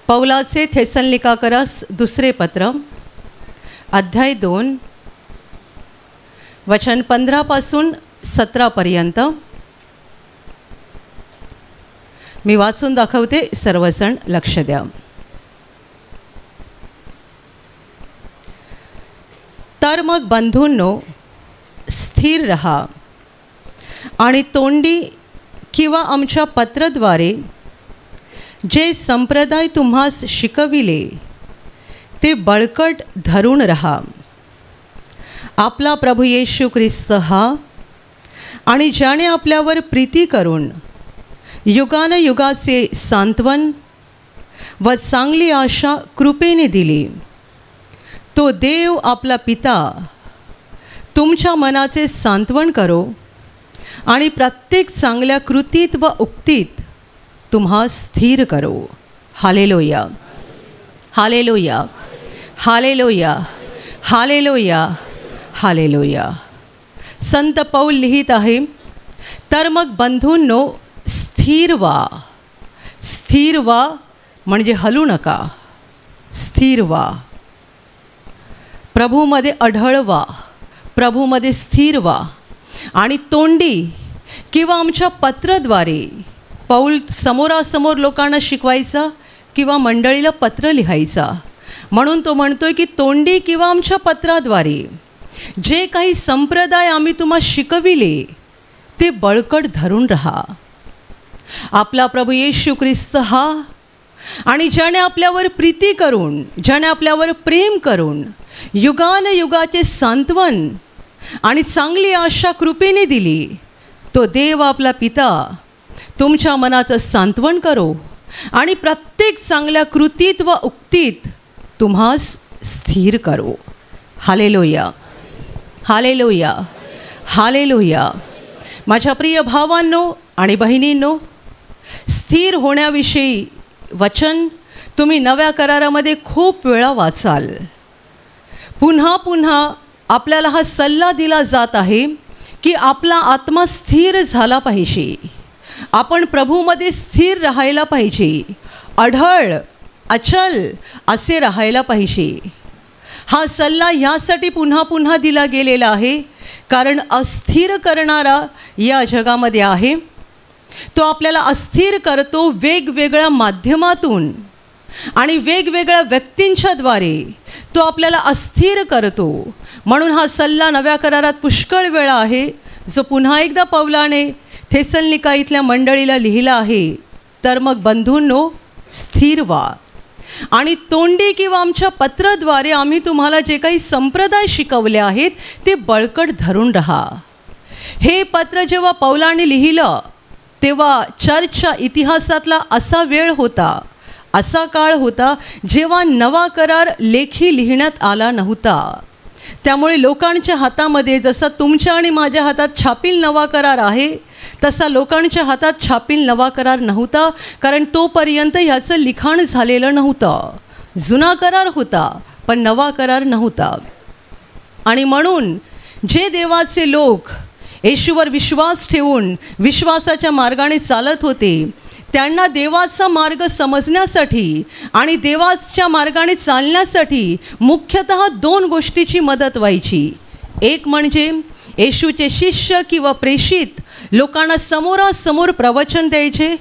पौलाचे थेसलनिकाकरास दुसरे पत्र अध्याय 2 वचन 15 पासून 17 पर्यंत मी वाचून दाखवते, सर्वजण लक्ष द्या. तर मग बंधूंनो, स्थिर रहा आणि तोंडी किंवा आमच्या पत्राद्वारे जे संप्रदाय तुम्हास शिकविले ते बळकट धरून रहा. आपला प्रभू येशू ख्रिस्त हा आणि ज्याने आपल्यावर प्रीती करून युगानयुगाचे सांत्वन व चांगली आशा कृपेने दिली, तो देव आपला पिता तुमच्या मनाचे सांत्वन करो आणि प्रत्येक चांगल्या कृतीत व उक्तीत तुम्हा स्थिर करो. Hallelujah, hallelujah, hallelujah, hallelujah, hallelujah. संत पौल लिहित आहे, तर मग बंधूंनो, स्थिर व्हा. स्थिर व्हा म्हणजे हलू नका, स्थिर व्हा. प्रभूमध्ये अढळ व्हा, प्रभूमध्ये स्थिर व्हा. आणि तोंडी किंवा आमच्या पत्राद्वारे, पौल समोरासमोर लोकांना शिकवायचा किंवा मंडळीला पत्र लिहायचा, म्हणून तो म्हणतोय की तोंडी किंवा आमच्या पत्राद्वारे जे काही संप्रदाय आम्ही तुम्हा शिकविले ते बळकट धरून राहा. आपला प्रभू येशू ख्रिस्त हा आणि ज्याने आपल्यावर प्रीती करून, ज्याने आपल्यावर प्रेम करून युगानयुगाचे सांत्वन आणि चांगली आशा कृपेने दिली, तो देव आपला पिता तुमच्या मनाचं सांत्वन करो आणि प्रत्येक चांगल्या कृतीत व उक्तीत तुम्हास स्थिर करो. Hallelujah, hallelujah, hallelujah. माझ्या प्रिय भावांनो आणि बहिणींनो, स्थिर होण्याविषयी वचन तुम्ही नव्या करारामध्ये खूप वेळा वाचाल. पुन्हा पुन्हा आपल्याला हा सल्ला दिला जात आहे की आपला आत्मा स्थिर झाला पाहिजे, आपण प्रभूमध्ये स्थिर राहायला पाहिजे, अढळ अचल असे राहायला पाहिजे. हा सल्ला यासाठी पुन्हा पुन्हा दिला गेलेला आहे कारण अस्थिर करणारा या जगामध्ये आहे. तो आपल्याला अस्थिर करतो वेगवेगळ्या माध्यमातून आणि वेगवेगळ्या व्यक्तींच्याद्वारे तो आपल्याला अस्थिर करतो. म्हणून हा सल्ला नव्या करारात पुष्कळ वेळा आहे, जो पुन्हा एकदा पौलाने थेसलनिका इथल्या मंडळीला लिहिला आहे. तर मग बंधूंनो, स्थिर व्हा आणि तोंडी किंवा आमच्या पत्राद्वारे आम्ही तुम्हाला जे काही संप्रदाय शिकवले आहेत ते बळकट धरून राहा. हे पत्र जेव्हा पौलाने लिहिलं तेव्हा चर्चच्या इतिहासातला असा वेळ होता, असा काळ होता जेव्हा नवा करार लेखी लिहिण्यात आला नव्हता. त्यामुळे लोकांच्या हातामध्ये जसा तुमच्या आणि माझ्या हातात छापील नवा करार आहे तसा लोकांच्या हातात छापील नवा करार नव्हता, कारण तोपर्यंत ह्याचं लिखाण झालेलं नव्हतं. जुना करार होता पण नवा करार नव्हता. आणि म्हणून जे देवाचे लोक येशूवर विश्वास ठेवून विश्वासाच्या मार्गाने चालत होते, त्यांना देवाचा मार्ग समजण्यासाठी आणि देवाच्या मार्गाने चालण्यासाठी मुख्यतः 2 गोष्टीची मदत व्हायची. एक म्हणजे येशूचे शिष्य किंवा प्रेषित लोकांना समोरासमोर प्रवचन द्यायचे,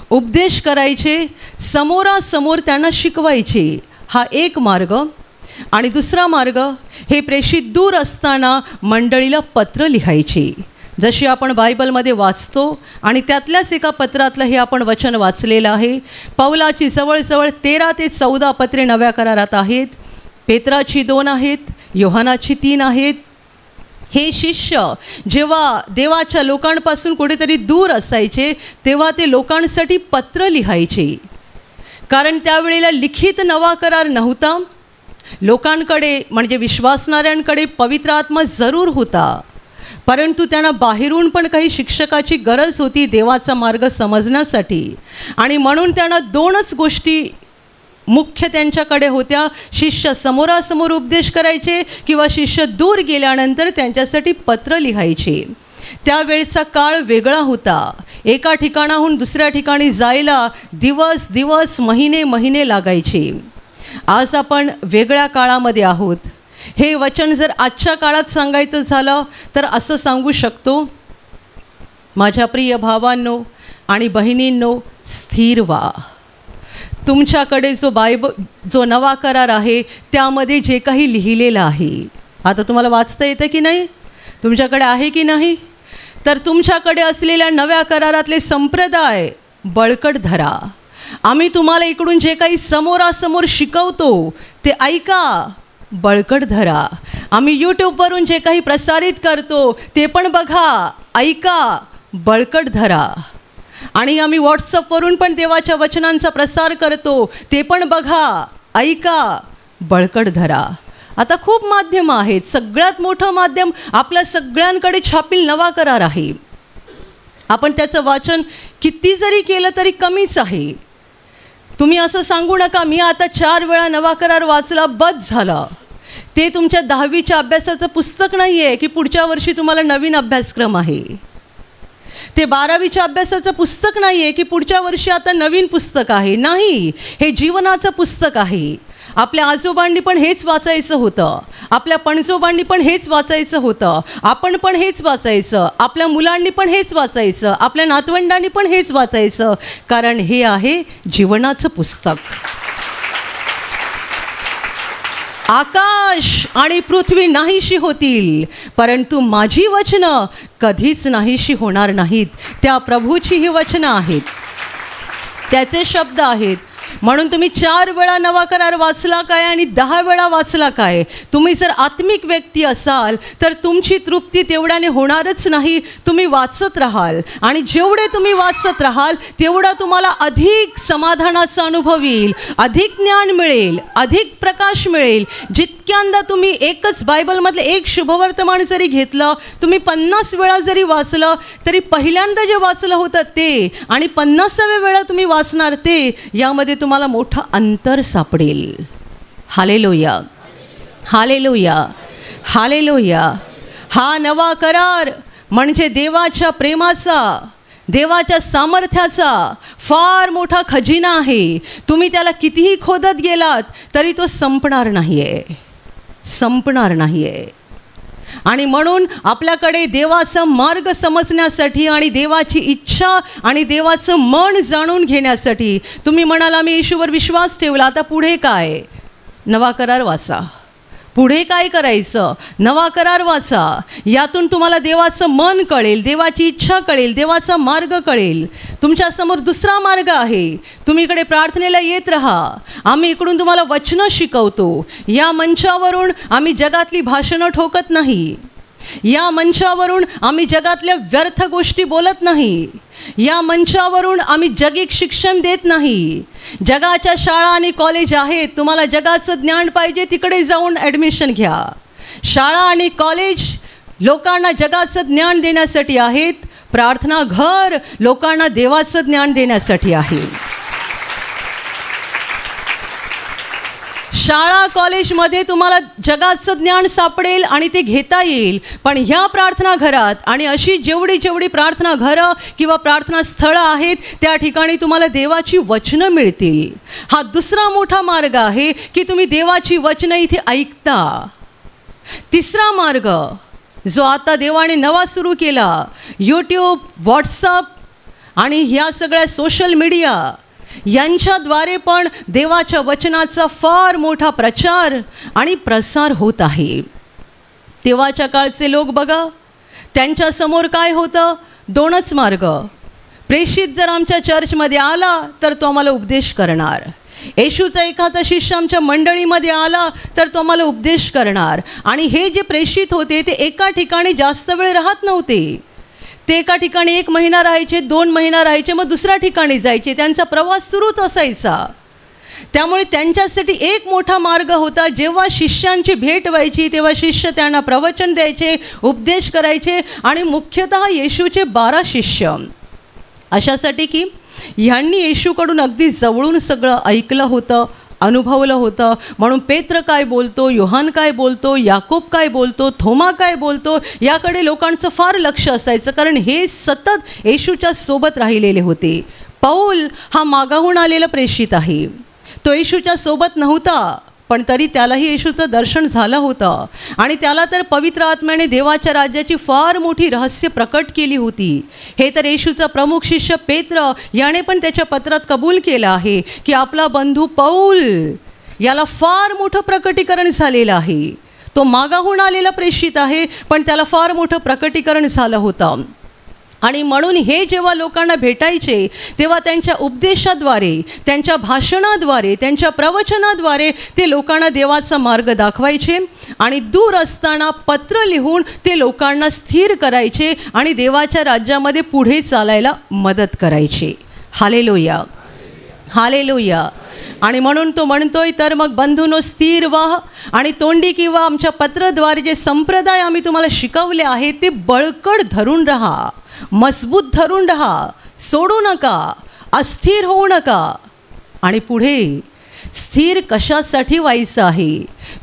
उपदेश करायचे, समोरासमोर त्यांना शिकवायचे. हा एक मार्ग. आणि दुसरा मार्ग, हे प्रेषित दूर असताना मंडळीला पत्र लिहायचे. जशी आपण बायबलमध्ये वाचतो आणि त्यातल्याच एका पत्रातलं हे आपण वचन वाचलेलं आहे. पौलाची जवळजवळ 13 ते 14 पत्रे नव्या करारात आहेत. पेत्राची 2 आहेत, योहानाची 3 आहेत. हे शिष्य जेव्हा देवाच्या लोकांपासून कुठेतरी दूर असायचे तेव्हा ते लोकांसाठी पत्र लिहायचे, कारण त्यावेळेला लिखित नवा करार नव्हता. लोकांकडे म्हणजे विश्वासणाऱ्यांकडे पवित्र आत्मा जरूर होता, परंतु त्यांना बाहेरून पण काही शिक्षकाची गरज होती देवाचा मार्ग समजण्यासाठी. आणि म्हणून त्यांना 2च गोष्टी मुख्य त्यांच्याकडे होत्या. शिष्य समोरासमोर उपदेश करायचे किंवा शिष्य दूर गेल्यानंतर त्यांच्यासाठी पत्र लिहायचे. त्यावेळचा काळ वेगळा होता. एका ठिकाणाहून दुसऱ्या ठिकाणी जायला दिवस दिवस महिने महिने लागायचे. आज आपण वेगळ्या काळामध्ये आहोत. हे वचन जर आजच्या काळात सांगायचं झालं तर असं सांगू शकतो, माझ्या प्रिय भावांनो आणि बहिणींनो, स्थिर व्हा. तुमच्याकडे जो नवा करार आहे त्यामध्ये जे काही लिहिलेलं आहे, आता तुम्हाला वाचता येतं की नाही, तुमच्याकडे आहे की नाही, तर तुमच्याकडे असलेल्या नव्या करारातले संप्रदाय बळकट धरा. आम्ही तुम्हाला इकडून जे काही समोरासमोर शिकवतो ते ऐका, बळकट धरा. आम्ही यूट्यूबवरून जे काही प्रसारित करतो ते पण बघा, ऐका, बळकट धरा. आणि आम्ही व्हॉट्सअपवरून पण देवाच्या वचनांचा प्रसार करतो ते पण बघा, ऐका, बळकट धरा. आता खूप माध्यम आहेत. सगळ्यात मोठं माध्यम आपल्या सगळ्यांकडे छापील नवा करार आहे. आपण त्याचं वाचन किती जरी केलं तरी कमीच आहे. तुम्ही असं सांगू नका मी आता 4 वेळा नवा करार वाचला बस झालं. ते तुमच्या 10वीच्या अभ्यासाचं पुस्तक नाही आहे की पुढच्या वर्षी तुम्हाला नवीन अभ्यासक्रम आहे. ते 12वीच्या अभ्यासाचं पुस्तक नाही आहे की पुढच्या वर्षी आता नवीन पुस्तक आहे. नाही, हे जीवनाचं पुस्तक आहे. आपल्या आजोबांनी पण हेच वाचायचं होतं, आपल्या पणजोबांनी पण हेच वाचायचं होतं, आपण पण हेच वाचायचं, आपल्या मुलांनी पण हेच वाचायचं, आपल्या नातवंडांनी पण हेच वाचायचं, कारण हे आहे जीवनाचं पुस्तक. आकाश आणि पृथ्वी नाहीशी होतील, परंतु माझी वचनं कधीच नाहीशी होणार नाहीत. त्या प्रभूची ही वचनं आहेत, त्याचे शब्द आहेत. म्हणून तुम्ही 4 वेळा नवा करार वाचला काय आणि 10 वेळा वाचला काय, तुम्ही जर आत्मिक व्यक्ती असाल तर तुमची तृप्ती तेवढ्याने होणारच नाही. तुम्ही वाचत राहाल आणि जेवढे तुम्ही वाचत राहाल तेवढा तुम्हाला अधिक समाधानाचा अनुभव येईल, अधिक ज्ञान मिळेल, अधिक प्रकाश मिळेल. जितक्यांदा तुम्ही एकच बायबलमधलं एक शुभवर्तमान जरी घेतलं, तुम्ही 50 वेळा जरी वाचलं तरी पहिल्यांदा जे वाचलं होतं ते आणि 50व्या वेळा तुम्ही वाचणार ते, यामध्ये तुम्हाला मोठं अंतर सापडेल. Hallelujah, hallelujah, hallelujah. हा नवा करार म्हणजे देवाच्या प्रेमाचा, देवाच्या सामर्थ्याचा फार मोठा खजिना आहे. तुम्ही त्याला कितीही खोदत गेलात तरी तो संपणार नाही आहे, संपणार नाही आहे. आणि म्हणून आपल्याकडे देवाचा मार्ग समजण्यासाठी आणि देवाची इच्छा आणि देवाचं मन जाणून घेण्यासाठी, तुम्ही म्हणाला मी येशूवर विश्वास ठेवला, आता पुढे काय, नवा करार वाचा. पुढे काय करायचं, नवा करार वाचा. यातून तुम्हाला देवाचं मन कळेल, देवाची इच्छा कळेल, देवाचा मार्ग कळेल. तुमच्यासमोर दुसरा मार्ग आहे. तुम्ही इकडे प्रार्थनेला येत राहा, आम्ही इकडून तुम्हाला वचनं शिकवतो. या मंचावरून आम्ही जगातली भाषणं ठोकत नाही, या मंचावरून आम्ही जगातल्या व्यर्थ गोष्टी बोलत नाही, या मंचावरून आम्ही जगिक शिक्षण देत नाही. जगाच्या शाळा आणि कॉलेज आहेत, तुम्हाला जगाचं ज्ञान पाहिजे तिकडे जाऊन ॲडमिशन घ्या. शाळा आणि कॉलेज लोकांना जगाचं ज्ञान देण्यासाठी आहेत, प्रार्थना घर लोकांना देवाचं ज्ञान देण्यासाठी आहे. शाळा कॉलेजमध्ये तुम्हाला जगाचं ज्ञान सापडेल आणि ते घेता येईल, पण ह्या प्रार्थना घरात आणि अशी जेवढी प्रार्थना घरं किंवा प्रार्थना स्थळं आहेत त्या ठिकाणी तुम्हाला देवाची वचनं मिळतील. हा दुसरा मोठा मार्ग आहे की तुम्ही देवाची वचनं इथे ऐकता. तिसरा मार्ग जो आता देवाने नवा सुरू केला, यूट्यूब, व्हॉट्सअप आणि ह्या सगळ्या सोशल मीडिया यांच्याद्वारे पण देवाच्या वचनाचा फार मोठा प्रचार आणि प्रसार होत आहे. तेव्हाच्या काळचे लोक बघा, त्यांच्यासमोर काय होतं, 2च मार्ग. प्रेषित जर आमच्या चर्चमध्ये आला तर तो आम्हाला उपदेश करणार, येशूचा एखादा शिष्य आमच्या मंडळीमध्ये आला तर तो आम्हाला उपदेश करणार. आणि हे जे प्रेषित होते ते एका ठिकाणी जास्त वेळ राहत नव्हते. ते एका ठिकाणी 1 महिना राहायचे, 2 महिना राहायचे, मग दुसऱ्या ठिकाणी जायचे. त्यांचा प्रवास सुरूच असायचा. त्यामुळे त्यांच्यासाठी एक मोठा मार्ग होता. जेव्हा शिष्यांची भेट व्हायची तेव्हा शिष्य त्यांना प्रवचन द्यायचे, उपदेश करायचे. आणि मुख्यतः येशूचे 12 शिष्य अशासाठी की ह्यांनी येशूकडून अगदी जवळून सगळं ऐकलं होतं, अनुभवलं होतं. म्हणून पेत्र काय बोलतो, योहान काय बोलतो, याकोब काय बोलतो, थोमा काय बोलतो, याकडे लोकांचं फार लक्ष असायचं, कारण हे सतत येशूच्या सोबत राहिलेले होते. पौल हा मागाहून आलेला प्रेषित आहे. तो येशूच्या सोबत नव्हता, पण तरी त्यालाही येशूचं दर्शन झालं होतं आणि त्याला तर पवित्र आत्म्याने देवाच्या राज्याची फार मोठी रहस्य प्रकट केली होती. हे तर येशूचा प्रमुख शिष्य पेत्र याने पण त्याच्या पत्रात कबूल केलं आहे की आपला बंधू पौल याला फार मोठं प्रकटीकरण झालेलं आहे. तो मागाहून आलेला प्रेषित आहे, पण त्याला फार मोठं प्रकटीकरण झालं होतं. आणि म्हणून हे जेव्हा लोकांना भेटायचे तेव्हा त्यांच्या उपदेशाद्वारे, त्यांच्या भाषणाद्वारे, त्यांच्या प्रवचनाद्वारे ते लोकांना देवाचा मार्ग दाखवायचे आणि दूर असताना पत्र लिहून ते लोकांना स्थिर करायचे आणि देवाच्या राज्यामध्ये पुढे चालायला मदत करायचे. Hallelujah, hallelujah. आणि म्हणून तो म्हणतोय, तर मग बंधूनो स्थिर व्हा आणि तोंडी किंवा आमच्या पत्रद्वारे जे संप्रदाय आम्ही तुम्हाला शिकवले आहे ते बळकट धरून राहा, मजबूत धरून राहा, सोडू नका, अस्थिर होऊ नका. आणि पुढे स्थिर कशासाठी व्हायचं आहे,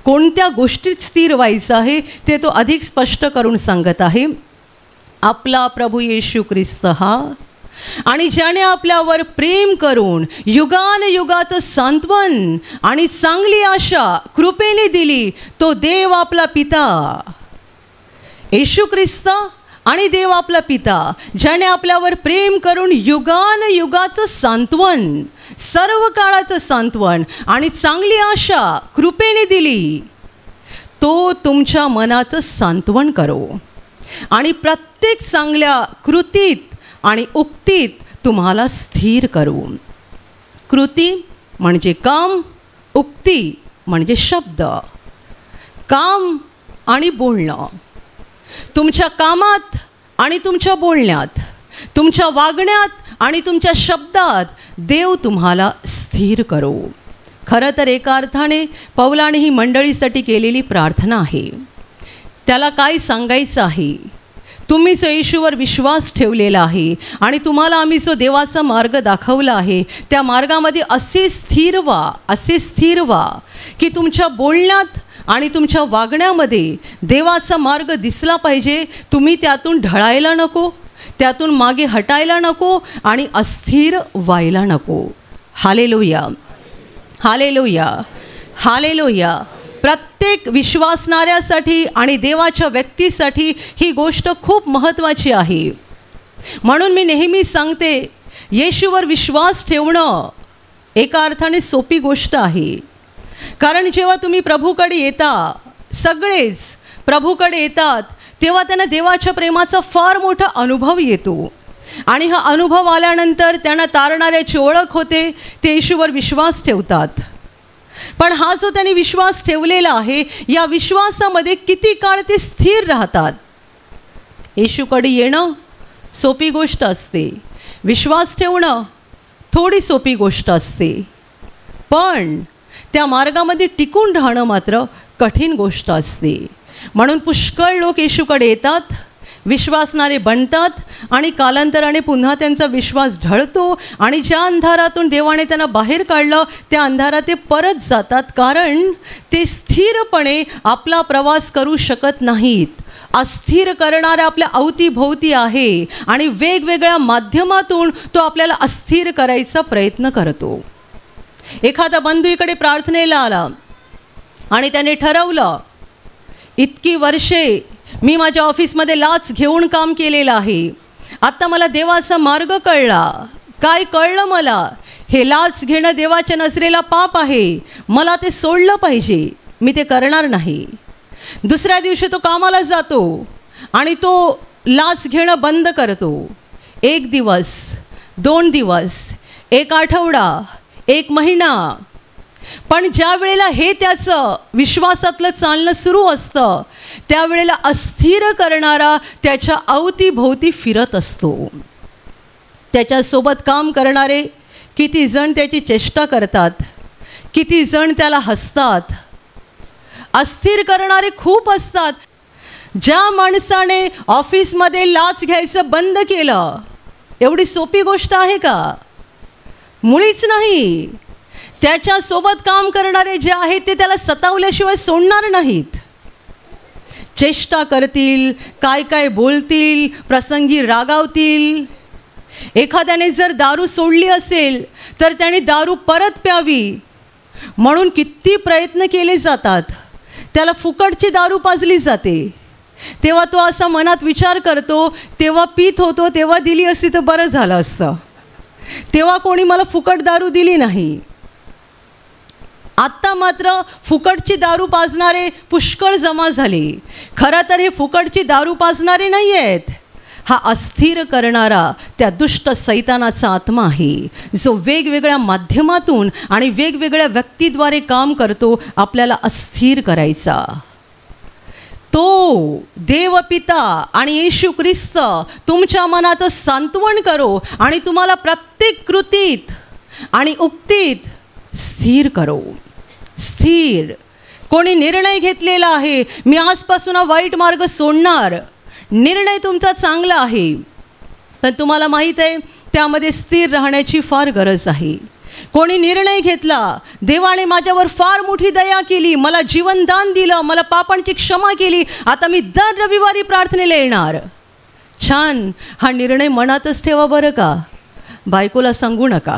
कोणत्या गोष्टीत स्थिर व्हायचं आहे ते तो अधिक स्पष्ट करून सांगत आहे. आपला प्रभू येशू ख्रिस्त हा आणि ज्याने आपल्यावर प्रेम करून युगानयुगाचं सांत्वन आणि चांगली आशा कृपेने दिली, तो देव आपला पिता, येशू ख्रिस्त आणि देव आपला पिता, ज्याने आपल्यावर प्रेम करून युगानयुगाचं सांत्वन, सर्व काळाचं सांत्वन आणि चांगली आशा कृपेने दिली, तो तुमच्या मनाचं सांत्वन करो आणि प्रत्येक चांगल्या कृतीत आणि उक्तीत तुम्हाला स्थिर करू. कृती म्हणजे काम, उक्ती म्हणजे शब्द. काम आणि बोलणं, तुमच्या कामात आणि तुमच्या बोलण्यात, तुमच्या वागण्यात आणि तुमच्या शब्दात देव तुम्हाला स्थिर करो. खरं तर एका अर्थाने पौलाने ही मंडळीसाठी केलेली प्रार्थना आहे. त्याला काय सांगायचं आहे, तुम्ही जो येशूवर विश्वास ठेवलेला आहे आणि तुम्हाला आम्ही जो देवाचा मार्ग दाखवला आहे त्या मार्गामध्ये असे स्थिर व्हा, असे स्थिर व्हा की तुमच्या बोलण्यात आणि तुमच्या वागण्यामध्ये देवाचा मार्ग दिसला पाहिजे. तुम्ही त्यातून ढळायला नको, त्यातून मागे हटायला नको आणि अस्थिर व्हायला नको. Hallelujah, hallelujah, hallelujah. प्रत्येक विश्वासणाऱ्यासाठी आणि देवाच्या व्यक्तीसाठी ही गोष्ट खूप महत्त्वाची आहे. म्हणून मी नेहमी सांगते, येशूवर विश्वास ठेवणं एका अर्थाने सोपी गोष्ट आहे. कारण जेव्हा तुम्ही प्रभूकडे येता, सगळेच प्रभूकडे येतात, तेव्हा त्यांना देवाच्या प्रेमाचा फार मोठा अनुभव येतो आणि हा अनुभव आल्यानंतर त्यांना तारणाऱ्याची ओळख होते, ते येशूवर विश्वास ठेवतात. पण हा जो त्यांनी विश्वास ठेवलेला आहे, या विश्वासामध्ये किती काळ ते स्थिर राहतात. येशूकडे येणं सोपी गोष्ट असते, विश्वास ठेवणं थोडी सोपी गोष्ट असते, पण त्या मार्गामध्ये टिकून राहणं मात्र कठीण गोष्ट असते. म्हणून पुष्कळ लोक येशूकडे येतात, विश्वासणारे बनतात आणि कालांतराने पुन्हा त्यांचा विश्वास ढळतो आणि ज्या अंधारातून देवाने त्यांना बाहेर काढलं त्या अंधारात ते परत जातात, कारण ते स्थिरपणे आपला प्रवास करू शकत नाहीत. अस्थिर करणारा आपल्या अवतीभोवती आहे आणि वेगवेगळ्या माध्यमातून तो आपल्याला अस्थिर करायचा प्रयत्न करतो. एखादा बंधू इकडे प्रार्थनेला आला आणि त्याने ठरवलं, इतकी वर्षे मी माझ्या ऑफिसमध्ये लाच घेऊन काम केलेलं आहे, आत्ता मला देवाचा मार्ग कळला. काय कळलं मला, हे लाच घेणं देवाच्या नजरेला पाप आहे, मला ते सोडलं पाहिजे, मी ते करणार नाही. दुसऱ्या दिवशी तो कामाला जातो आणि तो लाच घेणं बंद करतो. 1 दिवस, 2 दिवस, 1 आठवडा, 1 महिना, पण ज्या वेळेला हे त्याचं विश्वासातलं चालणं सुरू असतं त्यावेळेला अस्थिर करणारा त्याच्या अवतीभोवती फिरत असतो. त्याच्यासोबत काम करणारे किती जण त्याची चेष्टा करतात, किती जण त्याला हसतात. अस्थिर करणारे खूप असतात. ज्या माणसाने ऑफिसमध्ये लाच घ्यायचं बंद केलं, एवढी सोपी गोष्ट आहे का? मुळीच नाही. त्याच्यासोबत काम करणारे जे आहेत ते त्याला सतावल्याशिवाय सोडणार नाहीत. चेष्टा करतील, काय काय बोलतील, प्रसंगी रागावतील. एखाद्याने जर दारू सोडली असेल तर त्याने दारू परत प्यावी म्हणून किती प्रयत्न केले जातात. त्याला फुकटची दारू पाजली जाते. तेव्हा तो असा मनात विचार करतो, तेव्हा पीत होतो तेव्हा दिली असती तर बरं झालं असतं, तेव्हा कोणी मला फुकट दारू दिली नाही. आत्ता मात्र फुकटची दारू पाजणारे पुष्कळ जमा झाले. खरं तर हे फुकटची दारू पाजणारे नाही आहेत, हा अस्थिर करणारा त्या दुष्ट सैतानाचा आत्मा आहे, जो वेगवेगळ्या माध्यमातून आणि वेगवेगळ्या व्यक्तीद्वारे काम करतो आपल्याला अस्थिर करायचा. तो देवपिता आणि येशू ख्रिस्त तुमच्या मनाचं सांत्वन करो आणि तुम्हाला प्रत्येक कृतीत आणि उक्तीत स्थिर करो. स्थिर. कोणी निर्णय घेतलेला आहे, मी आजपासून हा वाईट मार्ग सोडणार, निर्णय तुमचा चांगला आहे, पण तुम्हाला माहीत आहे त्यामध्ये स्थिर राहण्याची फार गरज आहे. कोणी निर्णय घेतला, देवाने माझ्यावर फार मोठी दया केली, मला जीवनदान दिलं, मला पापांची क्षमा केली, आता मी दर रविवारी प्रार्थनेला येणार. छान. हा निर्णय मनातच ठेवा बरं का. बायकोला सांगू नका,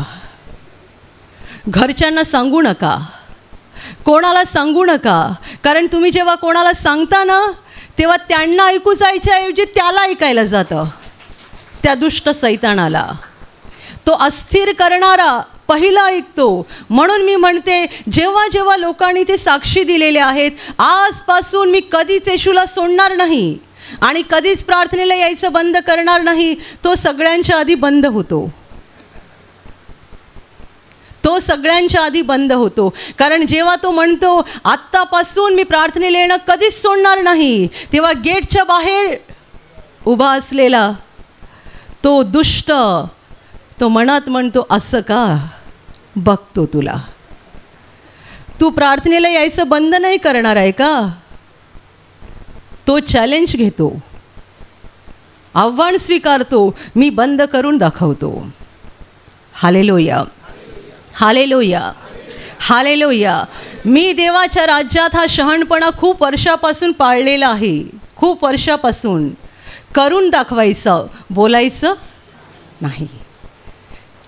घरच्यांना सांगू नका, कोणाला सांगू नका. कारण तुम्ही जेव्हा कोणाला सांगता ना तेव्हा त्यांना ऐकू जायच्या ऐवजी त्याला ऐकायला जातं, त्या दुष्ट सैतानाला. तो अस्थिर करणारा पहिला ऐकतो. म्हणून मी म्हणते, जेव्हा जेव्हा लोकांनी ते साक्षी दिलेले आहेत, आजपासून मी कधीच येशूला सोडणार नाही आणि कधीच प्रार्थनेला यायचं बंद करणार नाही, तो सगळ्यांच्या आधी बंद होतो. तो सगळ्यांच्या आधी बंद होतो. कारण जेव्हा तो म्हणतो आत्तापासून मी प्रार्थनेला येणं कधीच सोडणार नाही, तेव्हा गेटच्या बाहेर उभा असलेला तो दुष्ट, तो मनात म्हणतो, असं का, बघतो तुला, तू प्रार्थनेला यायचं बंद नाही करणार आहे का. तो चॅलेंज घेतो, आव्हान स्वीकारतो, मी बंद करून दाखवतो. Hallelujah, hallelujah, hallelujah. मी देवाच्या राज्यात हा शहाणपणा खूप वर्षापासून पाळलेला आहे. खूप वर्षापासून. करून दाखवायचं, बोलायचं नाही.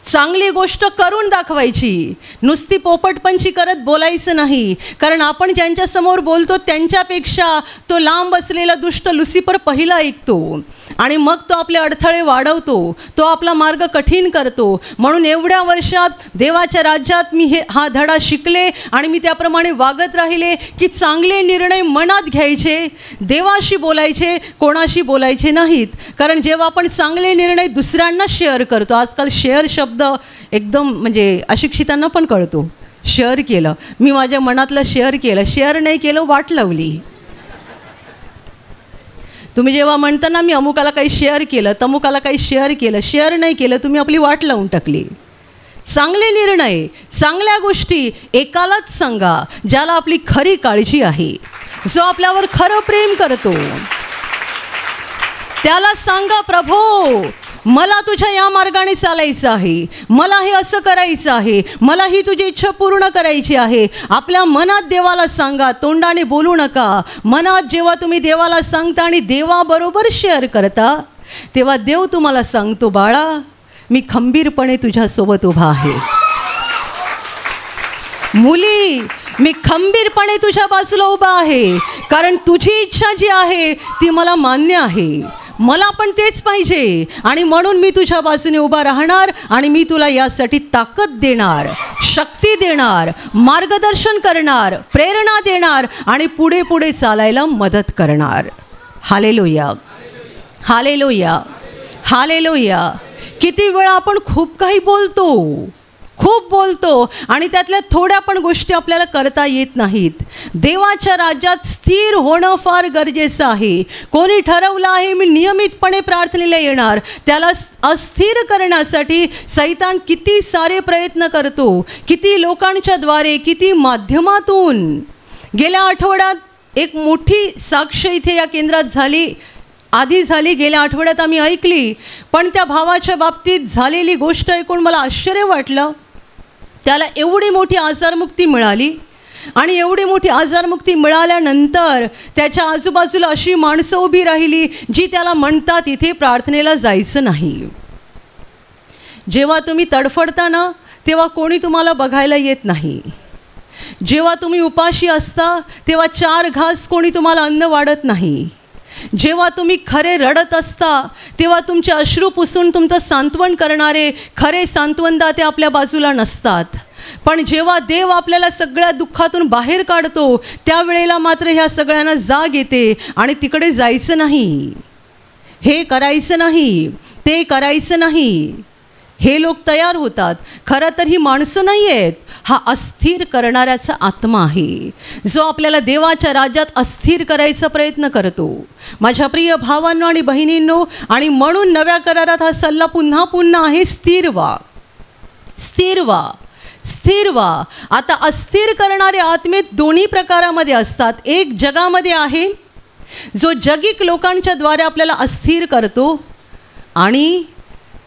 चांगली गोष्ट करून दाखवायची, नुसती पोपटपंची करत बोलायचं नाही. कारण आपण ज्यांच्यासमोर बोलतो त्यांच्यापेक्षा तो लांब असलेला दुष्ट लुसिफर पहिला ऐकतो आणि मग तो आपले अडथळे वाढवतो, तो आपला मार्ग कठीण करतो. म्हणून एवढ्या वर्षात देवाच्या राज्यात मी हा धडा शिकले आणि मी त्याप्रमाणे वागत राहिले की चांगले निर्णय मनात घ्यायचे, देवाशी बोलायचे, कोणाशी बोलायचे नाहीत. कारण जेव्हा आपण चांगले निर्णय दुसऱ्यांना शेअर करतो, आजकाल शेअर शब्द एकदम म्हणजे अशिक्षितांना पण कळतो. शेअर केलं, मी माझ्या मनातलं शेअर केलं, शेअर नाही केलं, वाट लावली. तुम्ही जेव्हा म्हणता ना मी अमुकाला काही शेअर केलं, तमुकाला काही शेअर केलं, शेअर नाही केलं, तुम्ही आपली वाट लावून टाकली. चांगले निर्णय, चांगल्या गोष्टी एकालाच सांगा ज्याला आपली खरी काळजी आहे, जो आपल्यावर खरं प्रेम करतो. त्याला सांगा, प्रभो मला तुझ्या या मार्गाने चालायचं आहे, मला हे असं करायचं आहे, मला ही तुझी इच्छा पूर्ण करायची आहे. आपल्या मनात देवाला सांगा, तोंडाने बोलू नका. मनात जेव्हा तुम्ही देवाला सांगता आणि देवाबरोबर शेअर करता तेव्हा देव तुम्हाला सांगतो, बाळा मी खंबीरपणे तुझ्यासोबत उभा आहे. मुली मी खंबीरपणे तुझ्या बाजूला उभा आहे. कारण तुझी इच्छा जी आहे ती मला मान्य आहे, मला पण तेच पाहिजे आणि म्हणून मी तुझ्या बाजूने उभा राहणार आणि मी तुला यासाठी ताकद देणार, शक्ती देणार, मार्गदर्शन करणार, प्रेरणा देणार आणि पुढे पुढे चालायला मदत करणार. Hallelujah, hallelujah, hallelujah. किती वेळा आपण खूप काही बोलतो, खूप बोलतो आणि त्यातल्या थोड्या पण गोष्टी आपल्याला करता येत नाहीत. देवाच्या राज्यात स्थिर होणं फार गरजेचं आहे. कोणी ठरवलं आहे मी नियमितपणे प्रार्थनेला येणार, त्याला अस्थिर करण्यासाठी सैतान किती सारे प्रयत्न करतो, किती लोकांच्या द्वारे, किती माध्यमातून. गेल्या आठवड्यात एक मोठी साक्ष इथे या केंद्रात झाली, आधी झाली, गेल्या आठवड्यात आम्ही ऐकली. पण त्या भावाच्या बाबतीत झालेली गोष्ट ऐकून मला आश्चर्य वाटलं. त्याला एवढी मोठी आजारमुक्ती मिळाली आणि एवढी मोठी आजारमुक्ती मिळाल्यानंतर त्याच्या आजूबाजूला अशी माणसं उभी राहिली जी त्याला म्हणतात इथे प्रार्थनेला जायचं नाही. जेव्हा तुम्ही तडफडता ना तेव्हा कोणी तुम्हाला बघायला येत नाही. जेव्हा तुम्ही उपाशी असता तेव्हा 4 घास कोणी तुम्हाला अन्न वाढत नाही. जेव्हा तुम्ही खरे रडत असता तेव्हा तुमचे अश्रू पुसून तुमचं सांत्वन करणारे खरे सांत्वनदाते आपल्या बाजूला नसतात. पण जेव्हा देव आपल्याला सगळ्या दुःखातून बाहेर काढतो त्यावेळेला मात्र ह्या सगळ्यांना जाग येते आणि तिकडे जायचं नाही, हे करायचं नाही, ते करायचं नाही. हे लोक तयार होतात. खरं तर ही माणसं नाही आहेत, हा अस्थिर करणाऱ्याचा आत्मा आहे जो आपल्याला देवाच्या राज्यात अस्थिर करायचा प्रयत्न करतो. माझ्या प्रिय भावांनो आणि बहिणींनो, आणि म्हणून नव्या करारात हा सल्ला पुन्हा पुन्हा आहे, स्थिर व्हा, स्थिर व्हा, स्थिर व्हा. आता अस्थिर करणारे आत्मेत दोन्ही प्रकारामध्ये असतात. एक जगामध्ये आहे जो जगिक लोकांच्या द्वारे आपल्याला अस्थिर करतो आणि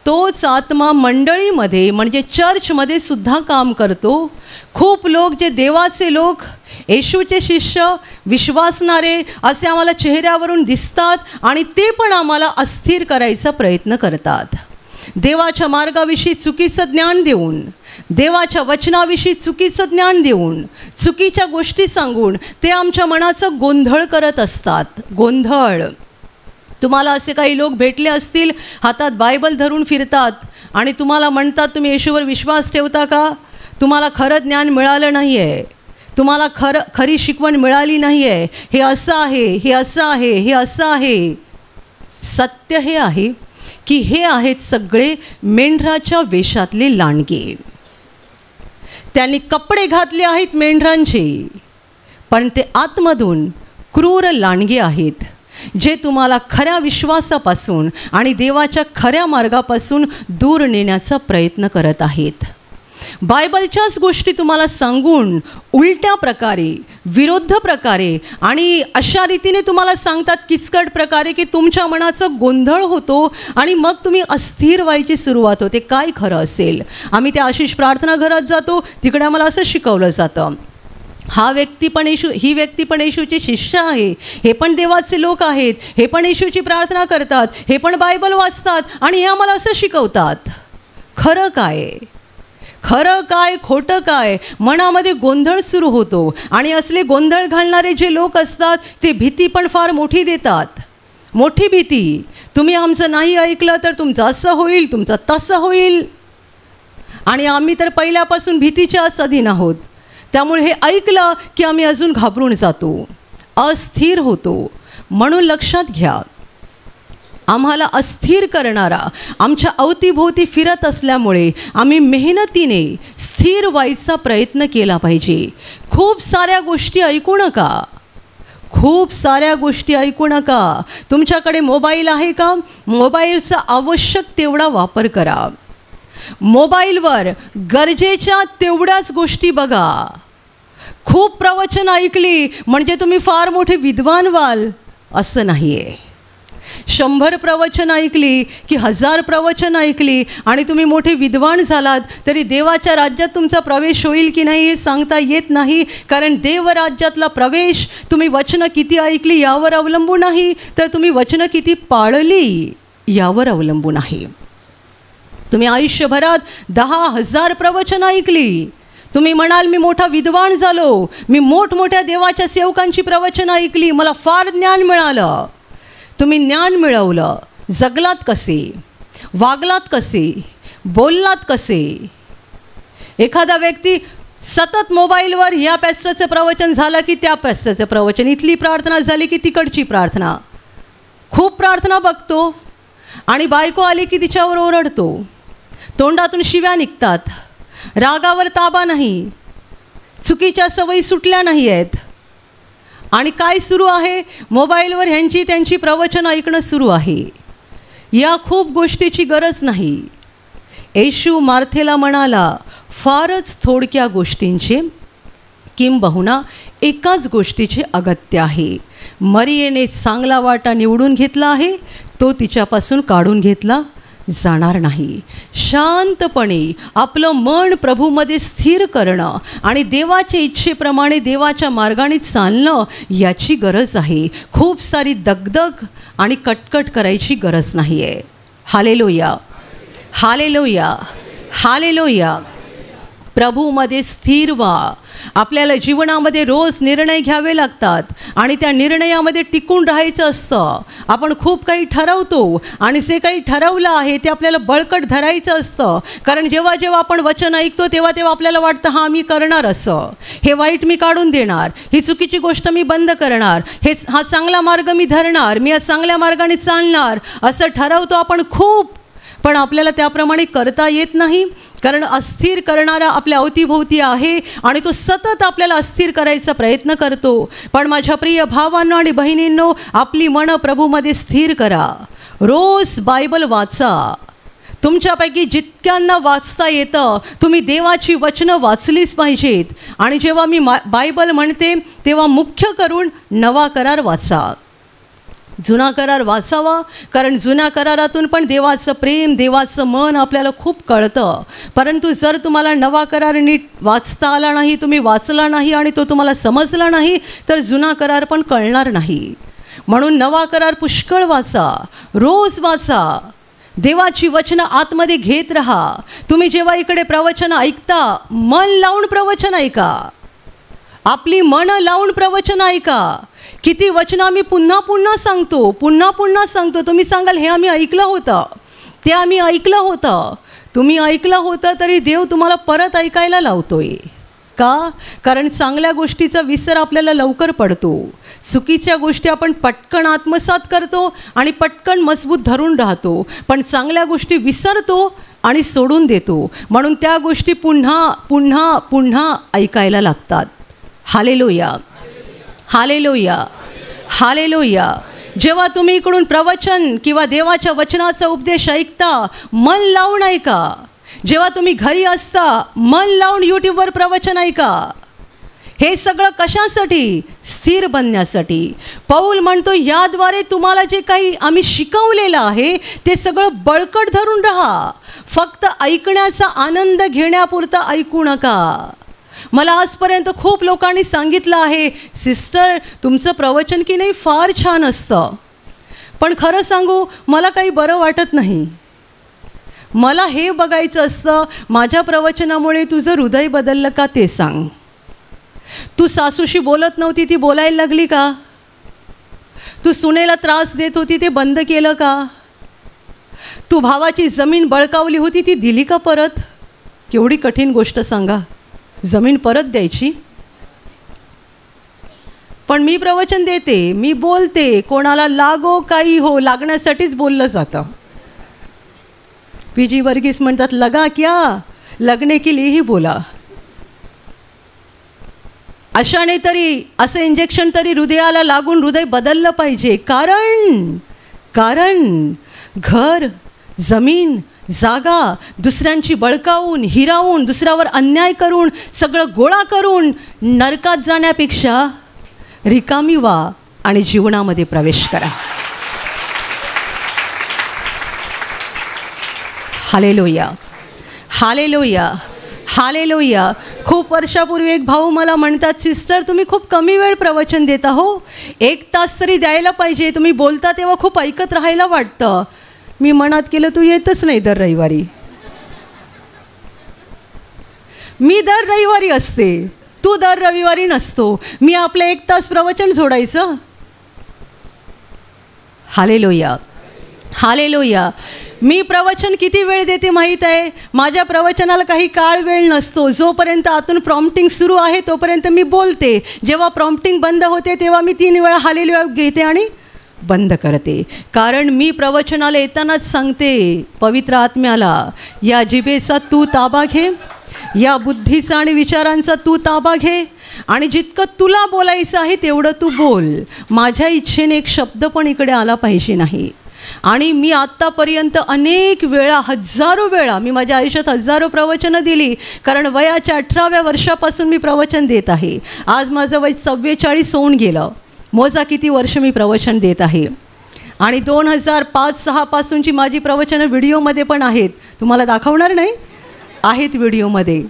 तोच आत्मा मंडळीमध्ये म्हणजे चर्चमध्ये सुद्धा काम करतो. खूप लोक जे देवाचे लोक, येशूचे शिष्य, विश्वासणारे असे आम्हाला चेहऱ्यावरून दिसतात आणि ते पण आम्हाला अस्थिर करायचा प्रयत्न करतात. देवाच्या मार्गाविषयी चुकीचं ज्ञान देऊन, देवाच्या वचनाविषयी चुकीचं ज्ञान देऊन, चुकीच्या गोष्टी सांगून ते आमच्या मनाचं गोंधळ करत असतात. गोंधळ. तुम्हाला असे काही लोक भेटले असतील, हातात बायबल धरून फिरतात आणि तुम्हाला म्हणतात तुम्ही येशूवर विश्वास ठेवता का? तुम्हाला खरं ज्ञान मिळालं नाही आहे, तुम्हाला खरी शिकवण मिळाली नाही आहे, हे असं आहे, हे असं आहे, हे असं आहे. सत्य हे आहे की हे आहेत सगळे मेंढराच्या वेशातले लांडगे. त्यांनी कपडे घातले आहेत मेंढरांचे, पण ते आतमधून क्रूर लांडगे आहेत जे तुम्हाला खऱ्या विश्वासापासून आणि देवाच्या खऱ्या मार्गापासून दूर नेण्याचा प्रयत्न करत आहेत. बायबलच्याच गोष्टी तुम्हाला सांगून उलट्या प्रकारे, विरुद्ध प्रकारे आणि अशा रीतीने तुम्हाला सांगतात किचकट प्रकारे की तुमच्या मनाचं गोंधळ होतो आणि मग तुम्ही अस्थिर व्हायची सुरुवात होते. काय खरं असेल? आम्ही त्या आशिष प्रार्थना घरात जातो, तिकडे आम्हाला असं शिकवलं जातं, ही व्यक्ती पण येशूचे शिष्य आहे, हे पण देवाचे लोक आहेत, हे पण येशूची प्रार्थना करतात, हे पण बायबल वाचतात आणि हे आम्हाला असं शिकवतात. खरं काय? खरं काय खोटं काय? मनामध्ये गोंधळ सुरू होतो आणि असले गोंधळ घालणारे जे लोक असतात ते भीती पण फार मोठी देतात. मोठी भीती. तुम्ही आमचं नाही ऐकलं तर तुमचं असं होईल, तुमचं तसं होईल. आणि आम्ही तर पहिल्यापासून भीतीच्याच अधीन आहोत. त्यामुळे हे ऐकलं की आम्ही अजून घाबरून जातो, अस्थिर होतो. म्हणून लक्षात घ्या, आम्हाला अस्थिर करणारा आमच्या अवतीभोवती फिरत असल्यामुळे आम्ही मेहनतीने स्थिर व्हायचा प्रयत्न केला पाहिजे. खूप साऱ्या गोष्टी ऐकू नका, खूप साऱ्या गोष्टी ऐकू नका. तुमच्याकडे मोबाईल आहे का? मोबाईलचा आवश्यक तेवढा वापर करा. मोबाईलवर गरजेच्या तेवढ्याच गोष्टी बघा. खूप प्रवचन ऐकली म्हणजे तुम्ही फार मोठे विद्वान व्हाल असं नाही आहे. 100 प्रवचन ऐकली की 1000 प्रवचन ऐकली आणि तुम्ही मोठे विद्वान झालात तरी देवाच्या राज्यात तुमचा प्रवेश होईल की नाही हे सांगता येत नाही. कारण देवराज्यातला प्रवेश तुम्ही वचनं किती ऐकली यावर अवलंबून नाही, तर तुम्ही वचनं किती पाळली यावर अवलंबून आहे. तुम्ही आयुष्यभरात 10,000 प्रवचन ऐकली, तुम्ही म्हणाल मी मोठा विद्वान झालो, मी मोठमोठ्या देवाच्या सेवकांची प्रवचनं ऐकली, मला फार ज्ञान मिळालं. तुम्ही ज्ञान मिळवलं, जगलात कसे, वागलात कसे, बोललात कसे? एखादा व्यक्ती सतत मोबाईलवर या पॅस्टरचं प्रवचन झालं की त्या पॅस्टरचं प्रवचन, इथली प्रार्थना झाली की तिकडची प्रार्थना, खूप प्रार्थना बघतो आणि बायको आली की तिच्यावर ओरडतो, तोंडातून शिव्या निघतात, रागावर ताबा नाही, चुकीच्या सवयी सुटल्या नाही आहेत. आणि काय सुरू आहे? मोबाईलवर ह्यांची त्यांची प्रवचन ऐकणं सुरू आहे. या खूप गोष्टीची गरज नाही. येशू मार्थेला म्हणाला फारच थोडक्या गोष्टींचे, किंबहुना एकाच गोष्टीचे अगत्य आहे. मरियेने चांगला वाटा निवडून घेतला आहे, तो तिच्यापासून काढून घेतला जाणार नाही. शांतपणे आपलं मन प्रभूमध्ये स्थिर करणं आणि देवाच्या इच्छेप्रमाणे देवाच्या मार्गाने चालणं याची गरज आहे. खूप सारी दगदग आणि कटकट करायची गरज नाही आहे. Hallelujah, hallelujah, hallelujah. प्रभूमध्ये स्थिर व्हा. आपल्याला जीवनामध्ये रोज निर्णय घ्यावे लागतात आणि त्या निर्णयामध्ये टिकून राहायचं असतं. आपण खूप काही ठरवतो आणि जे काही ठरवलं आहे ते आपल्याला बळकट धरायचं असतं. कारण जेव्हा जेव्हा आपण वचन ऐकतो तेव्हा तेव्हा आपल्याला वाटतं हां मी करणार असं, हे वाईट मी काढून देणार, ही चुकीची गोष्ट मी बंद करणार, हा चांगला मार्ग मी धरणार, मी या चांगल्या मार्गाने चालणार असं ठरवतो आपण खूप. पण आपल्याला त्याप्रमाणे करता येत नाही, कारण अस्थिर करणारा आपल्या अवतीभोवती आहे आणि तो सतत आपल्याला अस्थिर करायचा प्रयत्न करतो. पण माझ्या प्रिय भावांनो आणि बहिणींनो, आपली मनं प्रभूमध्ये स्थिर करा. रोज बायबल वाचा. तुमच्यापैकी जितक्यांना वाचता येतं तुम्ही देवाची वचनं वाचलीच पाहिजेत. आणि जेव्हा मी बायबल म्हणते तेव्हा मुख्य करून नवा करार वाचा. जुना करार वाचावा, कारण जुन्या करारातून पण देवाचं प्रेम, देवाचं मन आपल्याला खूप कळतं. परंतु जर तुम्हाला नवा करार नीट वाचता आला नाही, तुम्ही वाचला नाही आणि तो तुम्हाला समजला नाही, तर जुना करार पण कळणार नाही. म्हणून नवा करार पुष्कळ वाचा, रोज वाचा. देवाची वचनं आतमध्ये घेत राहा. तुम्ही जेव्हा इकडे प्रवचन ऐकता, मन लावून प्रवचन ऐका. आपली मनं लावून प्रवचन ऐका. किती वचनं आम्ही पुन्हा पुन्हा सांगतो. तुम्ही सांगाल हे आम्ही ऐकलं होतं, ते आम्ही ऐकलं होतं. तुम्ही ऐकलं होतं तरी देव तुम्हाला परत ऐकायला लावतोय. का? कारण चांगल्या गोष्टीचा विसर आपल्याला लवकर पडतो. चुकीच्या गोष्टी आपण पटकन आत्मसात करतो आणि पटकन मजबूत धरून राहतो. पण चांगल्या गोष्टी विसरतो आणि सोडून देतो. म्हणून त्या गोष्टी पुन्हा पुन्हा पुन्हा ऐकायला लागतात. Hallelujah, hallelujah, hallelujah. जेव्हा तुम्ही इकडून प्रवचन किंवा देवाच्या वचनाचा उपदेश ऐकता, मन लावून ऐका. जेव्हा तुम्ही घरी असता, मन लावून यूट्यूबवर प्रवचन ऐका. हे सगळं कशासाठी? स्थिर बनण्यासाठी. पौल म्हणतो याद्वारे तुम्हाला जे काही आम्ही शिकवलेलं आहे ते सगळं बळकट धरून राहा. फक्त ऐकण्याचा आनंद घेण्यापुरता ऐकू नका. मला आजपर्यंत खूप लोकांनी सांगितलं आहे, सिस्टर तुमचं प्रवचन की नाही फार छान असतं, पण खरं सांगू मला काही बरं वाटत नाही. मला हे बघायचं असतं माझ्या प्रवचनामुळे तुझं हृदय बदललं का ते सांग. तू सासूशी बोलत नव्हती ती बोलायला लागली का? तू सुनेला त्रास देत होती ते बंद केलं का? तू भावाची जमीन बळकावली होती ती दिली का परत? केवढी कठीण गोष्ट सांगा, जमीन परत द्यायची. पण मी प्रवचन देते, मी बोलते, कोणाला लागो काही हो, लागण्यासाठीच बोललं जातं. पी.जी. वर्गीस म्हणतात लगा क्या, लगने के लिए ही बोला. अशाने तरी असं इंजेक्शन तरी हृदयाला लागून हृदय बदललं पाहिजे. कारण घर, जमीन, जागा दुसऱ्यांची बळकावून, हिरावून, दुसऱ्यावर अन्याय करून, सगळं गोळा करून नरकात जाण्यापेक्षा रिकामी व्हा आणि जीवनामध्ये प्रवेश करा. Hallelujah, hallelujah, hallelujah. खूप वर्षापूर्वी एक भाऊ मला म्हणतात, सिस्टर तुम्ही खूप कमी वेळ प्रवचन देता हो, 1 तास तरी द्यायला पाहिजे. तुम्ही बोलता तेव्हा खूप ऐकत राहायला वाटतं. मी मनात केलं तू येतच नाही दर रविवारी. मी दर रविवारी असते, तू दर रविवारी नसतो. मी आपलं 1 तास प्रवचन जोडायचं. Hallelujah, hallelujah. मी प्रवचन किती वेळ देते माहीत आहे? माझ्या प्रवचनाला काही काळ वेळ नसतो. जोपर्यंत आतून प्रॉम्प्टिंग सुरू आहे तोपर्यंत मी बोलते. जेव्हा प्रॉम्प्टिंग बंद होते तेव्हा मी 3 वेळा हालेलुया घेते आणि बंद करते. कारण मी प्रवचनाला येतानाच सांगते पवित्र आत्म्याला, या जिभेचा तू ताबा घे, या बुद्धीचा आणि विचारांचा तू ताबा घे आणि जितकं तुला बोलायचं आहे तेवढं तू बोल. माझ्या इच्छेने एक शब्द पण इकडे आला पाहिजे नाही. आणि मी आत्तापर्यंत अनेक वेळा, हजारो वेळा, मी माझ्या आयुष्यात हजारो प्रवचनं दिली. कारण वयाच्या 18व्या वर्षापासून मी प्रवचन देत आहे. आज माझं वय 44 होऊन गेलं. मोजा किती वर्ष मी प्रवचन देत आहे. आणि 2005-06 पासूनची माझी प्रवचनं व्हिडिओमध्ये पण आहेत. तुम्हाला दाखवणार नाही, आहेत व्हिडिओमध्ये.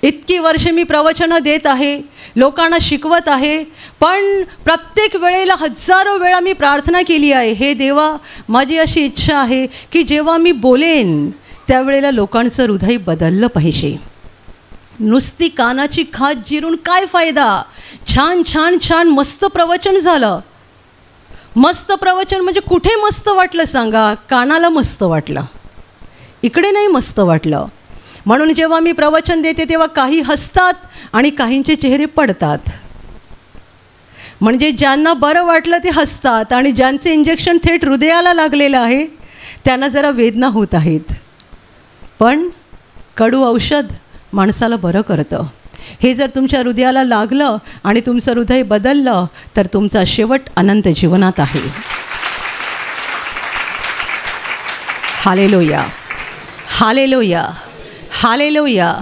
इतकी वर्षे मी प्रवचनं देत आहे, लोकांना शिकवत आहे, पण प्रत्येक वेळेला हजारो वेळा मी प्रार्थना केली आहे, हे देवा, माझी अशी इच्छा आहे की जेव्हा मी बोलेन त्यावेळेला लोकांचं हृदय बदललं पाहिजे. नुसती कानाची खाज जिरून काय फायदा? छान छान छान मस्त प्रवचन झालं. मस्त प्रवचन म्हणजे कुठे मस्त वाटलं सांगा? कानाला मस्त वाटलं, इकडे नाही मस्त वाटलं. म्हणून जेव्हा मी प्रवचन देते तेव्हा काही हसतात आणि काहींचे चेहरे पडतात. म्हणजे ज्यांना बरं वाटलं ते हसतात आणि ज्यांचे इंजेक्शन थेट हृदयाला लागलेलं आहे त्यांना जरा वेदना होत आहेत. पण कडू औषध माणसाला बरं करतं. हे जर तुमच्या हृदयाला लागलं आणि तुमचं हृदय बदललं तर तुमचा शेवट अनंत जीवनात आहे. Hallelujah, hallelujah, hallelujah,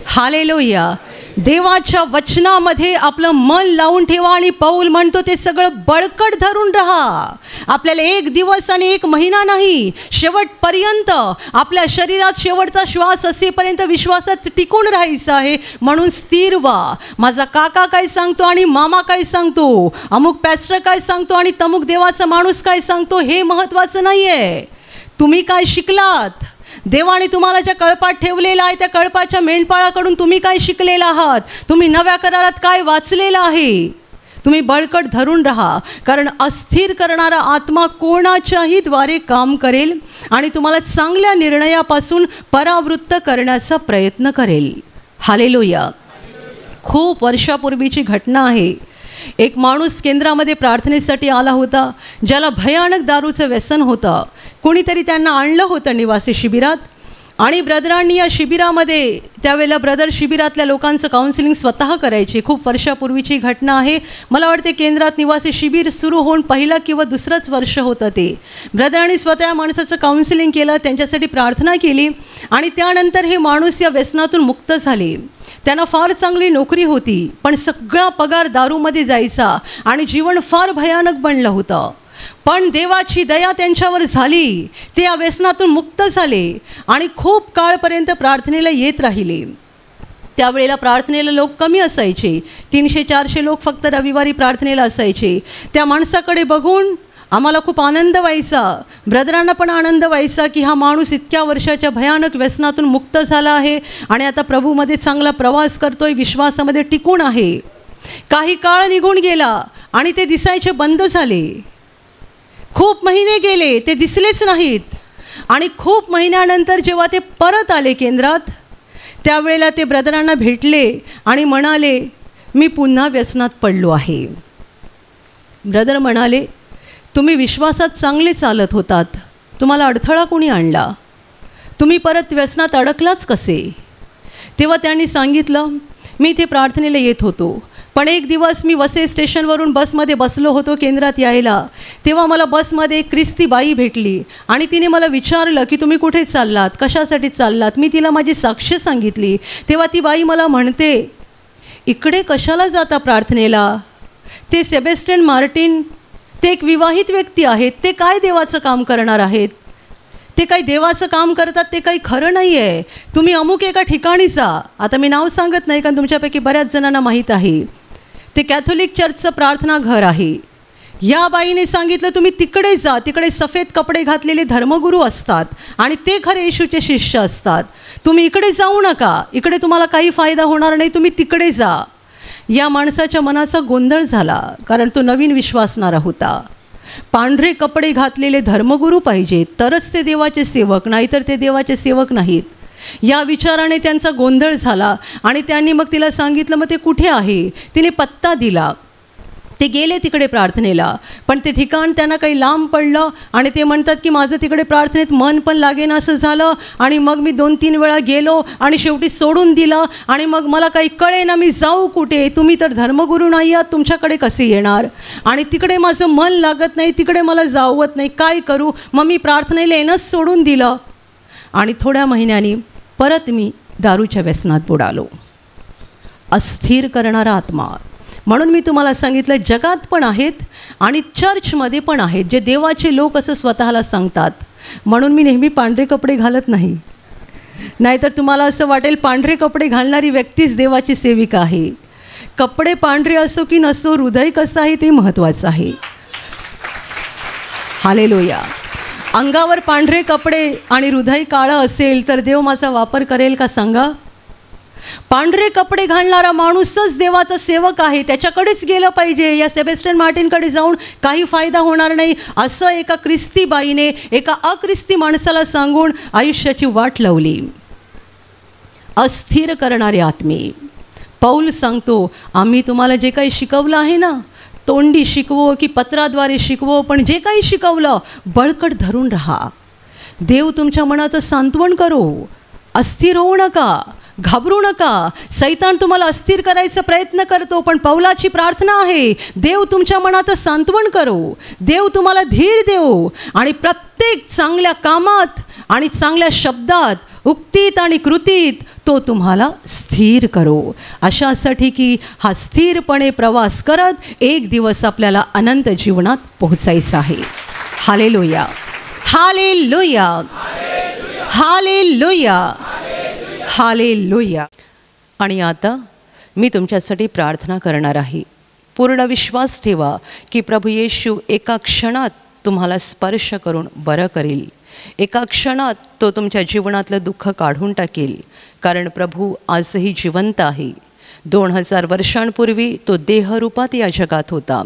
hallelujah. देवाच्या वचनामध्ये आपलं मन लावून ठेवा आणि पौल म्हणतो ते सगळं बळकट धरून राहा. आपल्याला एक दिवस आणि एक महिना नाही, शेवटपर्यंत आपल्या शरीरात शेवटचा श्वास असेपर्यंत विश्वासात टिकून राहायचं आहे. म्हणून स्थिर व्हा. माझा काका काय सांगतो आणि मामा काय सांगतो, अमुक पॅस्टर काय सांगतो आणि तमुक देवाचा माणूस काय सांगतो, हे महत्त्वाचं नाही आहे. तुम्ही काय शिकलात, देवाने तुम्हाला ज्या कळपात ठेवलेला आहे त्या कळपाच्या मेंढपाळाकडून तुम्ही काय शिकलेला आहात, तुम्ही नव्या करारात काय वाचलेलं आहे, तुम्ही बळकट धरून राहा. कारण अस्थिर करणारा आत्मा कोणाच्याही द्वारे काम करेल आणि तुम्हाला चांगल्या निर्णयापासून परावृत्त करण्याचा प्रयत्न करेल. हालेलुया. खूप वर्षापूर्वीची घटना आहे. एक माणूस केंद्रामध्ये प्रार्थनेसाठी आला होता, ज्याला भयानक दारूचं व्यसन होतं. कोणीतरी त्यांना आणलं होतं निवासी शिबिरात आणि ब्रदरांनी या शिबिरामध्ये, त्यावेळेला ब्रदर शिबिरातल्या लोकांचं काउन्सिलिंग स्वतः करायचे. खूप वर्षापूर्वीची घटना आहे. मला वाटते केंद्रात निवासी शिबिर सुरू होऊन पहिलं किंवा दुसरंच वर्ष होतं ते. ब्रदरांनी स्वतः माणसाचं काउन्सिलिंग केलं, त्यांच्यासाठी प्रार्थना केली आणि त्यानंतर हे माणूस या व्यसनातून मुक्त झाले. त्यांना फार चांगली नोकरी होती, पण सगळा पगार दारूमध्ये जायचा आणि जीवन फार भयानक बनलं होतं. पण देवाची दया त्यांच्यावर झाली, ते या व्यसनातून मुक्त झाले आणि खूप काळपर्यंत प्रार्थनेला येत राहिले. त्यावेळेला प्रार्थनेला लोक कमी असायचे, 300-400 लोक फक्त रविवारी प्रार्थनेला असायचे. त्या माणसाकडे बघून आम्हाला खूप आनंद व्हायचा, ब्रदरांना पण आनंद व्हायचा की हा माणूस इतक्या वर्षाच्या भयानक व्यसनातून मुक्त झाला आहे आणि आता प्रभूमध्ये चांगला प्रवास करतोय, विश्वासामध्ये टिकून आहे. काही काळ निघून गेला आणि ते दिसायचे बंद झाले. खूप महिने गेले, ते दिसलेच नाहीत आणि खूप महिन्यानंतर जेव्हा ते परत आले केंद्रात, त्यावेळेला ते ब्रदरांना भेटले आणि म्हणाले, मी पुन्हा व्यसनात पडलो आहे. ब्रदर म्हणाले, तुम्ही विश्वासात चांगले चालत होतात, तुम्हाला अडथळा कोणी आणला, तुम्ही परत व्यसनात अडकलाच कसे? तेव्हा त्यांनी सांगितलं, मी इथे प्रार्थनेला येत होतो, पण एक दिवस मी वसई स्टेशनवरून बसमध्ये बसलो होतो केंद्रात यायला, तेव्हा मला बसमध्ये एक ख्रिस्ती बाई भेटली आणि तिने मला विचारलं की तुम्ही कुठे चाललात, कशासाठी चाललात. मी तिला माझी साक्ष सांगितली. तेव्हा ती बाई मला म्हणते, इकडे कशाला जाता प्रार्थनेला, ते सेबॅस्टियन मार्टिन ते एक विवाहित व्यक्ती आहेत, ते काय देवाचं काम करणार आहेत, ते काही देवाचं काम करतात ते काही खरं नाही आहे. तुम्ही अमुक एका ठिकाणी जा, आता मी नाव सांगत नाही कारण तुमच्यापैकी बऱ्याच जणांना माहीत आहे, ते कॅथोलिक चर्चचं प्रार्थना घर आहे. या बाईने सांगितलं तुम्ही तिकडे जा, तिकडे सफेद कपडे घातलेले धर्मगुरू असतात आणि ते खरे येशूचे शिष्य असतात, तुम्ही इकडे जाऊ नका, इकडे तुम्हाला काही फायदा होणार नाही, तुम्ही तिकडे जा. या माणसाच्या मनाचा गोंधळ झाला कारण तो नवीन विश्वासणारा होता. पांढरे कपडे घातलेले धर्मगुरू पाहिजेत तरच ते देवाचे सेवक, नाहीतर ते देवाचे सेवक नाहीत. या विचाराने त्यांचा गोंधळ झाला आणि त्यांनी मग तिला सांगितलं, मग ते कुठे आहे. तिने पत्ता दिला. ते गेले तिकडे प्रार्थनेला, पण ते ठिकाण त्यांना काही लांब पडलं आणि ते म्हणतात की माझं तिकडे प्रार्थनेत मन पण लागेन असं झालं आणि मग मी 2-3 वेळा गेलो आणि शेवटी सोडून दिलं आणि मग मला काही कळेना मी जाऊ कुठे, तुम्ही तर धर्मगुरू नाही आहात, तुमच्याकडे कसे येणार आणि तिकडे माझं मन लागत नाही, तिकडे मला जावत नाही, काय करू. मग मी प्रार्थनेला येणंच सोडून दिलं आणि थोड्या महिन्यांनी परत मी दारूच्या व्यसनात बुडालो. अस्थिर करणारा आत्मा. म्हणून मी तुम्हाला सांगितलं, जगात पण आहेत आणि चर्चमध्ये पण आहेत जे देवाचे लोक असं स्वतःला सांगतात. म्हणून मी नेहमी पांढरे कपडे घालत नाही, नाहीतर तुम्हाला असं वाटेल पांढरे कपडे घालणारी व्यक्तीच देवाची सेविका आहे. कपडे पांढरे असो की नसो, हृदय कसं आहे ते महत्त्वाचं आहे. हालेलुया. अंगावर पांढरे कपडे आणि हृदय काळं असेल तर देव माझा वापर करेल का सांगा? पांढरे कपडे घालणारा माणूसच देवाचा सेवक आहे, त्याच्याकडेच गेलं पाहिजे. या सेबॅस्टियन मार्टिनकडे जाऊन काही फायदा होणार नाही, असं एका ख्रिस्ती बाईने एका अख्रिस्ती माणसाला सांगून आयुष्याची वाट लावली. अस्थिर करणारे आत्मे. पौल सांगतो, आम्ही तुम्हाला जे काही शिकवलं आहे ना, तोंडी शिकवो की पत्राद्वारे शिकवो, पण जे काही शिकवलं बळकट धरून राहा. देव तुमच्या मनाचं सांत्वन करो. अस्थिर होऊ नका, घाबरू नका. सैतान तुम्हाला अस्थिर करायचा प्रयत्न करतो, पण पौलाची प्रार्थना आहे, देव तुमच्या मनाचं सांत्वन करो, देव तुम्हाला धीर देऊ आणि प्रत्येक चांगल्या कामात आणि चांगल्या शब्दात, उक्तीत आणि कृतीत तो तुम्हाला स्थिर करो. अशासाठी की हा स्थिरपणे प्रवास करत एक दिवस आपल्याला अनंत जीवनात पोहोचायचं आहे. Hallelujah, hallelujah, hallelujah, hallelujah. आणि आता मी तुमच्यासाठी प्रार्थना करणार आहे. पूर्ण विश्वास ठेवा की प्रभू येशू एका क्षणात तुम्हाला स्पर्श करून बरं करेल. एका क्षणात तो तुमच्या जीवनातलं दुःख काढून टाकेल. कारण प्रभू आजही जिवंत आहे. 2000 वर्षांपूर्वी तो देहरूपात या जगात होता.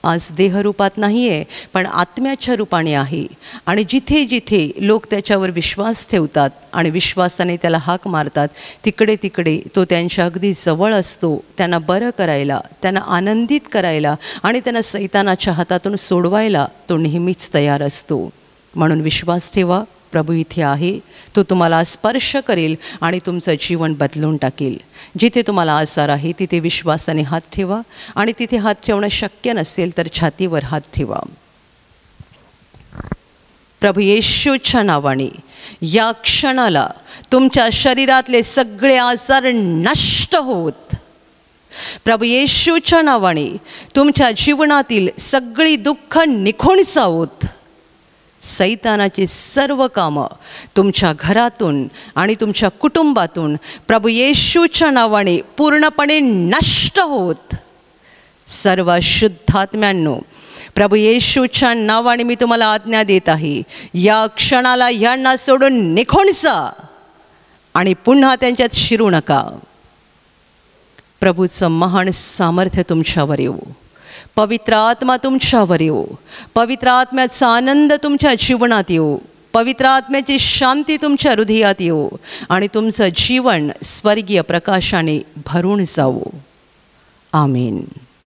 आज देहरूपात नाही आहे, पण आत्म्याच्या रूपाने आहे. आणि जिथे जिथे लोक त्याच्यावर विश्वास ठेवतात आणि विश्वासाने त्याला हाक मारतात, तिकडे तिकडे तो त्यांच्या अगदी जवळ असतो. त्यांना बरं करायला, त्यांना आनंदित करायला आणि त्यांना सैतानाच्या हातातून सोडवायला तो नेहमीच तयार असतो. म्हणून विश्वास ठेवा, प्रभू इथे आहे. तो तुम्हाला स्पर्श करेल आणि तुमचं जीवन बदलून टाकेल. जिथे तुम्हाला आजार आहे तिथे विश्वासाने हात ठेवा आणि तिथे हात ठेवणं शक्य नसेल तर छातीवर हात ठेवा. प्रभू येशूच्या नावाने या क्षणाला तुमच्या शरीरातले सगळे आजार नष्ट होत. प्रभू येशूच्या नावाने तुमच्या जीवनातील सगळी दुःख निघून जावोत. सैतानाची सर्व कामं तुमच्या घरातून आणि तुमच्या कुटुंबातून प्रभू येशूच्या नावाने पूर्णपणे नष्ट होत. सर्व शुद्धात्म्यांनो, प्रभू येशूच्या नावाने मी तुम्हाला आज्ञा देत आहे, या क्षणाला यांना सोडून निघून जा आणि पुन्हा त्यांच्यात शिरू नका. प्रभूचं महान सामर्थ्य तुमच्यावर येऊ. पवित्र आत्मा तुमच्यावर येऊ. पवित्र आत्म्याचा आनंद तुमच्या जीवनात येऊ. पवित्र आत्म्याची शांती तुमच्या हृदयात येऊ आणि तुमचं जीवन स्वर्गीय प्रकाशाने भरून जावो. आमीन.